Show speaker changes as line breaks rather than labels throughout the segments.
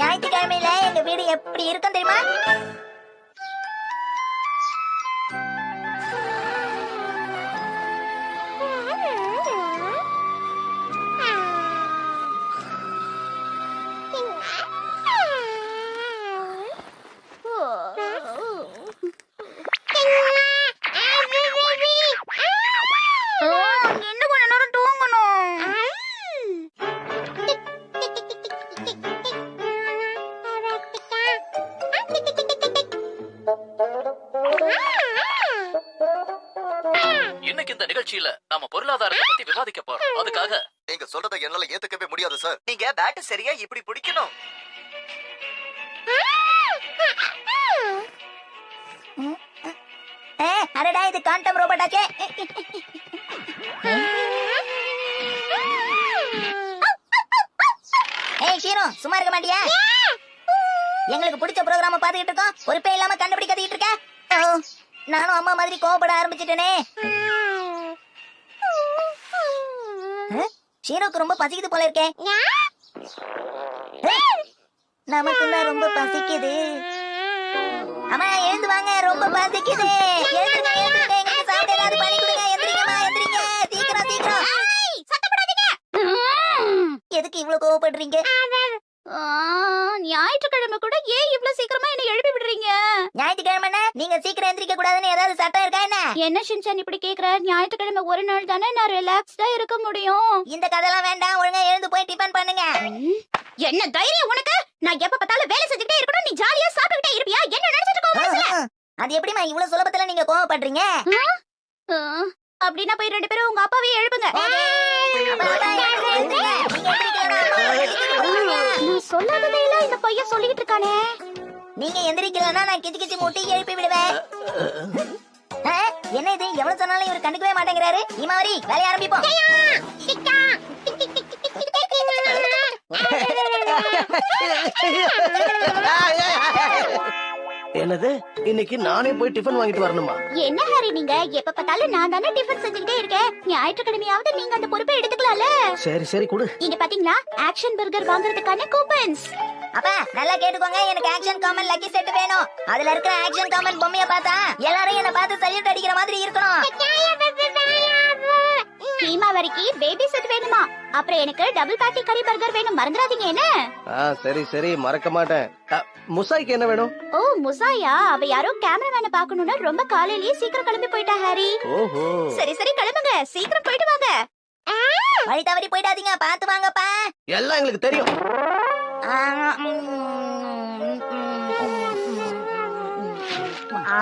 ஞாயிற்றுக்கிழமையில எங்க வீடு எப்படி இருக்கும் தெரியுமா?
இன்னைக்கு இந்த நிகழ்ச்சியில நாம பொருளாதாரத்தை பத்தி விவாதிக்க போறோம். அதுக்காக
நீங்க சொல்றதை என்னால ஏத்துக்கவே முடியாது சார்.
நீங்க பேட் சரியா இப்படி பிடிக்கணும்.
அடடா, இது காண்டம் ரோபோட்டாச்சே. ஏய் ஷீனு, சும்மா இருக்க மாட்டியா? எங்களுக்கு பிடிச்ச ப்ரோகிராம பாத்துக்கிட்டு இருக்கோம், பொறுப்பே இல்லாம கண்டுபிடி கத்திட்டு இருக்க. நானும் அம்மா மாதிரி கோவப்பட ஆரம்பிச்சிட்டேனே. ஷீனுக்கு ரொம்ப பசிக்குது போல இருக்கே. நமக்கு தான் ரொம்ப பசிக்குது. அம்மா எழுந்து வாங்க, ரொம்ப பசிக்குது. எழுந்துங்க எழுந்துங்க, எங்களுக்கு சாப்பிட ஏதாவது பண்ணி கொடுங்க. எந்திரிங்கம்மா எந்திரிங்க, சீக்கிரம் சீக்கிரம். எதுக்கு இவ்வளவு கோவப்படுறீங்க?
ஞாயிற்றுக்கிழமை கூட ஏன் இவ்வளவு சீக்கிரமா என்ன எழுப்பி விடுறீங்க?
ஞாயிற்றுக்கிழமை நீங்க சீக்கிரம் எந்திரிக்க கூடாதுன்னு ஏதாவது சட்டம் இருக்கா என்ன?
என்ன ஷின்சான் இப்படி கேக்குற? ஞாயிற்றுக்கிழமை ஒரு நாள் தானே நான் ரிலாக்ஸ்டா இருக்க முடியும்.
இந்த கதைலாம் வேண்டாம், ஒழுங்கா எழுந்து போய் டிபன் பண்ணுங்க.
என்ன தைரியம் உனக்கு? நான் எப்ப பார்த்தாலும் வேலை செஞ்சுட்டே இருக்கணும், நீ ஜாலியா சாப்பிட்டுட்டே இருப்பியா? என்ன நினைச்சிட்டு இருக்க மனசுல?
அது எப்படிமா இவ்வளவு சுலபத்துல நீங்க கோவப்படுறீங்க?
அப்படின்னா போய் ரெண்டு பேரும் உங்க அப்பாவையே எழுப்புங்க. நான் சொல்லாததே இல்ல இந்த பையன் சொல்லிட்டு இருக்கானே.
நீங்க எந்திரிக்கலன்னா நான் கிச்சு கிச்சு மூட்டி எழுப்பி விடுவேன். என்ன இது, எவ்வளவு சொன்னாலும் இவர் கண்டுக்கவே மாட்டேங்கிறாரு. இமாவரி, வேலைய ஆரம்பிப்போம்.
என்னது, இன்னைக்கு நானே போய் டிஃபன் வாங்கிட்டு வரணுமா?
என்ன ஹரி, நீங்க எப்ப பார்த்தாலும் நான் தானே டிஃபன் செஞ்சுக்கிட்டே இருக்கேன். ஞாயிற்றுக்கிழமையாவது நீங்க அந்த பொறுப்பை எடுத்துக்கலாம்ல.
சரி சரி கொடு.
இங்க பாத்தீங்களா, ஆக்ஷன் பர்கர் வாங்குறதுக்கான கூப்பன்ஸ்.
அப்பா நல்லா கேட்டுக்கோங்க, எனக்கு ஆக்ஷன் காமன் லக்கி செட் வேணும். அதுல இருக்கிற ஆக்ஷன் காமன் பொம்மைய பார்த்தா எல்லாரும் என்ன பார்த்து சல்யூட் அடிக்கிற மாதிரி இருக்கணும்.
ஹீமாவரிக்கு பேபி செட் வேணுமா? அப்புறம் எனக்கு டபுள் பேட்டி கறி பர்கர் வேணும், மறந்துடாதீங்க என்ன?
சரி சரி மறக்க மாட்டேன். முசாய்க்கு என்ன வேணும்?
ஓ முசாயா, அவ யாரோ கேமராமேனை பாக்கணும்னா ரொம்ப காலையிலேயே சீக்கிரம் கிளம்பி போயிட்டா ஹாரி.
ஓஹோ.
சரி சரி கிளம்புங்க, சீக்கிரம் போயிட்டு வாங்க.
வழி தவறி போயிடாதீங்க, பாத்து வாங்கப்பா.
எல்லாம் எங்களுக்கு தெரியும்.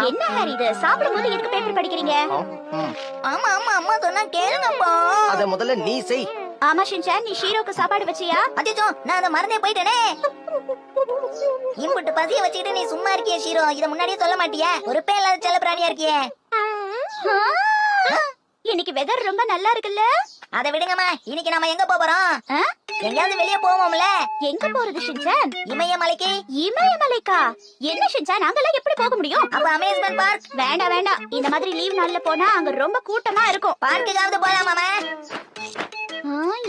என்ன ஹாரி இது, சாப்பிடும்போது எதுக்கு பேப்பர் படிக்கிறீங்க?
ஆமா ஆமா, அம்மா சொன்னா கேளுங்கப்பா.
அத முதல்ல நீ செய்.
ஆமா ஷின்சான், நீ ஷீரோக்கு சாப்பாடு வச்சியா?
அச்சோ, நான் அத மறந்தே போயிட்டேனே. இம்புட்டு பசிய வச்சுக்கிட்டு நீ சும்மா இருக்கியே ஷீரோ, இத முன்னாடியே சொல்ல மாட்டியா? ஒரு பே இல்லாத செல்ல பிராணியா இருக்கியே.
இன்னைக்கு வெதர் ரொம்ப நல்லா இருக்குல்ல?
அத விடுங்கம்மா, இன்னைக்கு நாம எங்க போறோம்? எங்கயாவது வெளிய போவோம்ல.
எங்க போறது ஷின்சான்?
இமயமலைக்கு.
இமயமலைக்கா? என்ன ஷின்சான், அங்கெல்லாம் எப்படி போக முடியும்?
அப்ப அமேஸ்மென்ட் பார்க்.
வேண்டாம் வேண்டாம், இந்த மாதிரி லீவ் நாள்ல போனா அங்க ரொம்ப கூட்டமா இருக்கும்.
பார்க்குக்காவது போலாமாமா?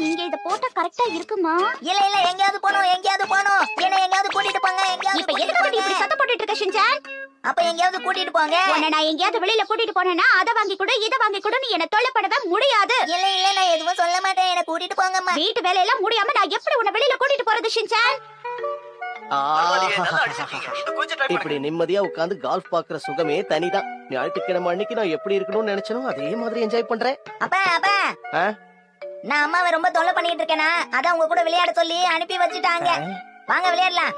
இங்க இத போட்டா கரெக்டா இருக்குமா?
இல்ல இல்ல, எங்கயாவது போணும் எங்கயாவது போணும். என்ன எங்கயாவது கூட்டிட்டு போங்க, எங்கயாவது.
இப்ப எதுக்கு நீ இப்படி சத்தம் போட்டுட்டு இருக்க ஷின்சான்?
அப்ப எங்கயாவது கூட்டிட்டு போங்க.
உன்னை நான் எங்கயாவது வெளியில கூட்டிட்டு போனேன்னா அத வாங்கி கொடு இத வாங்கி கொடு நீ என்ன தொல்லை பண்ணவே முடியாது.
இல்ல இல்ல, நான் எதுவும் சொல்ல மாட்டேன், என்ன கூட்டிட்டு போங்கம்மா.
வீட்டு வேலையெல்லாம் முடியாம நான் எப்படி உன்னை வெளியில கூட்டிட்டு போறது ஷின்சான்?
இப்படி நிம்மதியா உட்கார்ந்து கால்ஃப் பாக்குற சுகமே தனிதான். ஞாயிற்றுக்கிழமை அன்னைக்கு நான் எப்படி இருக்கணும்னு நினைச்சனோ அதே மாதிரி என்ஜாய் பண்றேன்.
அப்பா அப்பா, நான் அம்மாவை ரொம்ப தொல்லை பண்ணிட்டு இருக்கேனா, அதான் உங்க கூட விளையாட சொல்லி அனுப்பி வச்சுட்டாங்க. வாங்க விளையாடலாம்.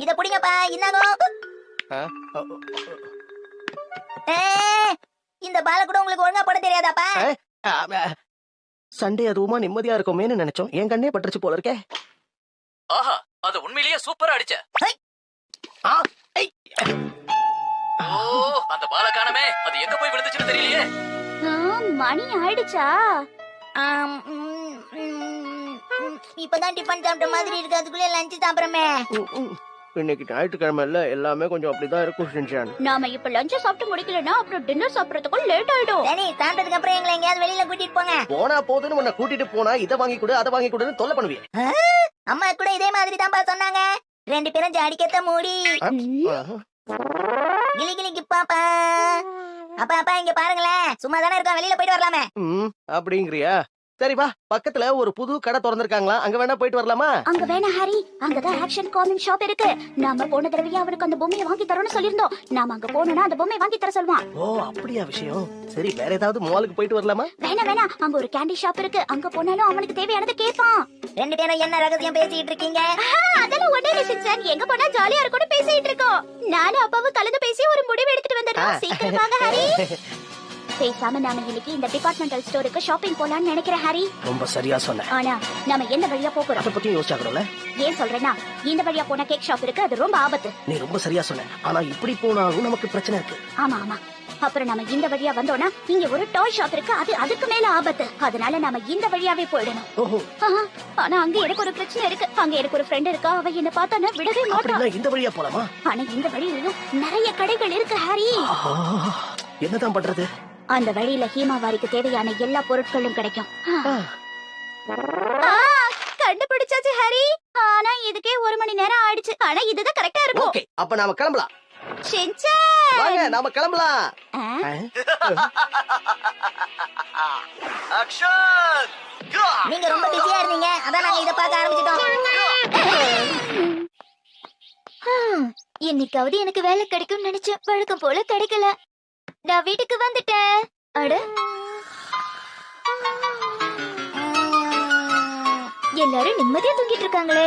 இத புடிங்கப்பா, இந்தாங்க. இந்த பால கூட உங்களுக்கு ஒழுங்கா போட தெரியாதாப்பா?
சண்டே அதுவுமா நிம்மதியா இருக்குமேன்னு நினைச்சோம், என் கண்ணே பட்டுருச்சு போல இருக்கே.
ஆஹா, அது உண்மையிலேயே சூப்பரா அடிச்ச. ஓ, அந்த பால காணமே, அது எங்க போய் விழுந்துச்சுன்னு தெரியலையே.
மணி ஆயிடுச்சா?
இப்பதான் டிபன் சாப்பிட்ட மாதிரி இருக்கு, அதுக்குள்ள லஞ்ச் சாப்பிடுறமே.
இன்னைக்கு ஞாயிற்றுக்கிழமை இல்ல, எல்லாமே கொஞ்சம் அப்படிதான் இருக்கும் ஷின்சான்.
நாம இப்ப லஞ்ச் சாப்பிட்டு முடிக்கலனா அப்புறம் டின்னர் சாப்பிடுறதுக்கு லேட் ஆயிடும்.
சரி, சாப்பிட்டதுக்கு அப்புறம் எங்களை எங்கயாவது வெளியில கூட்டிட்டு போங்க.
போனா போதுன்னு உன்னை கூட்டிட்டு போனா இதை வாங்கி கொடு அதை வாங்கி கொடுன்னு தொல்லை பண்ணுவீங்க.
அம்மா கூட இதே மாதிரி தான்ப்பா சொன்னாங்க. 2 பேரும் ஜாடிக்கத்த மூடி கிளி கிளிக்கு பாப்பா. அப்பா அப்பா இங்க பாருங்களேன், சும்மா தானே இருக்கோம், வெளியில போயிட்டு வரலாமே.
அப்படிங்கிறியா? சரி வா, பக்கத்துல ஒரு புது கடை திறந்திருக்காங்களா, அங்க வேணா போயிட்டு வரலாமா?
அங்க வேணா ஹாரி, அங்கதான் ஆக்ஷன் காமிக் ஷாப் இருக்கு. நாம போன தடவையா அவனுக்கு அந்த பொம்மையை வாங்கி தரோம்னு சொல்லிருந்தோம். நாம அங்க போனோம்னா அந்த பொம்மையை வாங்கி தர சொல்லுவான்.
ஓ அப்படியா விஷயம். சரி வேற ஏதாவது மாலுக்கு போயிட்டு வரலாமா?
வேணா அங்க ஒரு கேண்டி ஷாப் இருக்கு. அங்க போனாலும் அவனுக்கு தேவையானதை கேட்பான்.
2 பேரும் என்ன ரகசியம் பேசிட்டு இருக்கீங்க?
அதெல்லாம் ஒண்ணே இல்ல சின்சான், எங்க போனா ஜாலியா இருக்கும்னு பேசிட்டு இருக்கோம். நானும் அப்பாவும் கலந்து பேசி ஒரு முடிவு எடுத்துட்டு வந்துடுறோம். சீக்கிரம் வாங்க ஹாரி. பேசாம நாம இன்னைக்கு இந்த டிபார்ட்மெண்டல் ஸ்டோருக்கு ஷாப்பிங் போலாம்னு நினைக்கிறேன் ஹாரி.
ரொம்ப சரியா சொன்ன.
ஆனா நாம எந்த வழியா போறோம்
அத பத்தி யோசிச்சாக்கறோம்ல.
ஏன் சொல்றேன்னா, இந்த வழியா போனா கேக் ஷாப் இருக்கு, அது ரொம்ப ஆபத்து.
நீ ரொம்ப சரியா சொன்ன. ஆனா இப்படி போனாலும் நமக்கு பிரச்சனை இருக்கு.
ஆமா அப்புறம் நாம இந்த வழியா வந்தோம்னா இங்க ஒரு டாய் ஷாப் இருக்கு, அது அதுக்கு மேல ஆபத்து. அதனால நாம இந்த வழியாவே போயிடணும்.
ஓஹோ.
ஆனா அங்க எனக்கு ஒரு பிரச்சனை இருக்கு. அங்க எனக்கு ஒரு ஃப்ரெண்ட் இருக்கா, அவ என்ன பார்த்தானே விடவே மாட்டா.
அப்படினா இந்த வழியா போலாமா?
ஆனா இந்த வழியிலும் நிறைய கடைகள் இருக்கு ஹாரி.
என்னதான் பண்றது?
அந்த வழியில ஹீமாவாரிக்கு தேவையான எல்லா பொருட்களும் கிடைக்கும். கண்டுபிடிச்சாச்சு ஹாரி. ஆனா இதுக்கே 1 மணி நேரம் ஆயிடுச்சு. ஆனா இதுதான் கரெக்டா இருக்கும்.
ஓகே, அப்ப நாம கிளம்பலாம்.
ஷின்சான்
வாங்க நாம கிளம்பலாம்.
ஆக்ஷன்!
நீங்க ரொம்ப பிஸியா இருந்தீங்க, அதான் நாங்க இத பார்க்க ஆரம்பிச்சிட்டோம்.
இன்னைக்காவது எனக்கு வேலை கிடைக்கும்னு நினைச்சேன், வழக்கம் போல கிடைக்கல. நான் வீட்டுக்கு வந்துட்டேன். அட, எல்லாரும் நிம்மதியா தூங்கிட்டு இருக்காங்களே.